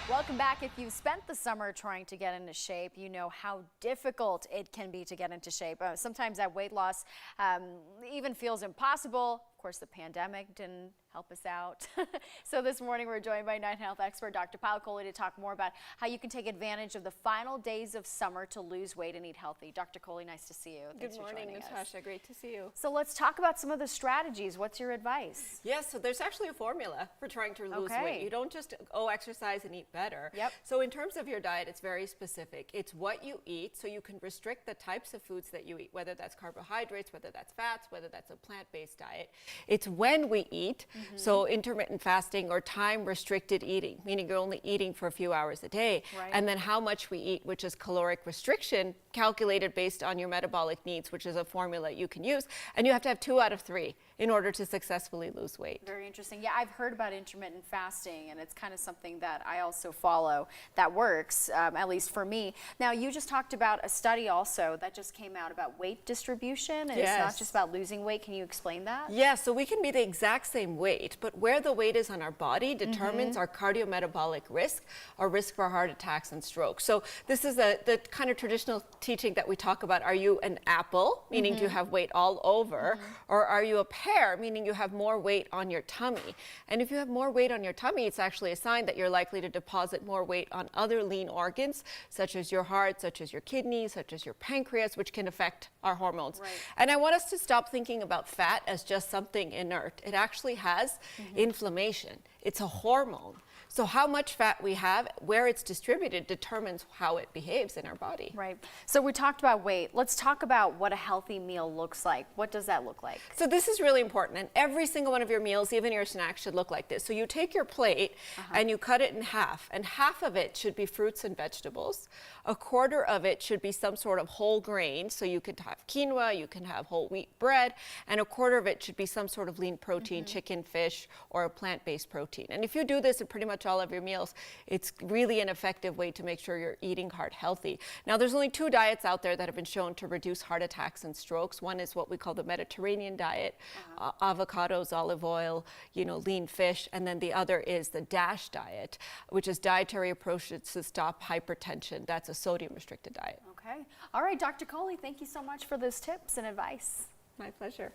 Welcome back. If you've spent the summer trying to get into shape, you know how difficult it can be to get into shape. Sometimes that weight loss even feels impossible. Of course, the pandemic didn't help us out. So this morning we're joined by Night Health expert Dr. Payal Kohli to talk more about how you can take advantage of the final days of summer to lose weight and eat healthy. Dr. Kohli, nice to see you. Thanks Good morning, Natasha. Great to see you. So let's talk about some of the strategies. What's your advice? Yes, so there's actually a formula for trying to lose weight. You don't just exercise and eat better. Yep. So in terms of your diet, it's very specific. It's what you eat, so you can restrict the types of foods that you eat, whether that's carbohydrates, whether that's fats, whether that's a plant-based diet. It's when we eat, so intermittent fasting or time-restricted eating, meaning you're only eating for a few hours a day, and then how much we eat, which is caloric restriction, calculated based on your metabolic needs, which is a formula you can use, and you have to have 2 out of 3 in order to successfully lose weight. Very interesting. Yeah, I've heard about intermittent fasting, and it's kind of something that I also follow that works, at least for me. Now, you just talked about a study also that just came out about weight distribution, and it's not just about losing weight. Can you explain that? Yes, so we can be the exact same weight, but where the weight is on our body determines our cardiometabolic risk, or risk for heart attacks and strokes. So this is the kind of traditional teaching that we talk about. Are you an apple, meaning you have weight all over, or are you a pear, meaning you have more weight on your tummy? And if you have more weight on your tummy, it's actually a sign that you're likely to deposit more weight on other lean organs, such as your heart, such as your kidneys, such as your pancreas, which can affect our hormones. And I want us to stop thinking about fat as just something inert. It actually has inflammation. It's a hormone. So how much fat we have, where it's distributed, determines how it behaves in our body. Right. So we talked about weight. Let's talk about what a healthy meal looks like. What does that look like? So this is really important, and every single one of your meals, even your snacks, should look like this. So you take your plate and you cut it in half, and half of it should be fruits and vegetables. A quarter of it should be some sort of whole grain, so you could have quinoa, you can have whole wheat bread, and a quarter of it should be some sort of lean protein, chicken, fish, or a plant-based protein. And if you do this in pretty much all of your meals, it's really an effective way to make sure you're eating heart healthy. Now, there's only 2 diets out there that have been shown to reduce heart attacks and strokes. One is what we call the Mediterranean diet, avocados, olive oil, lean fish, and then the other is the DASH diet, which is dietary approaches to stop hypertension. That's a sodium-restricted diet. Okay. All right, Dr. Kohli, thank you so much for those tips and advice. My pleasure.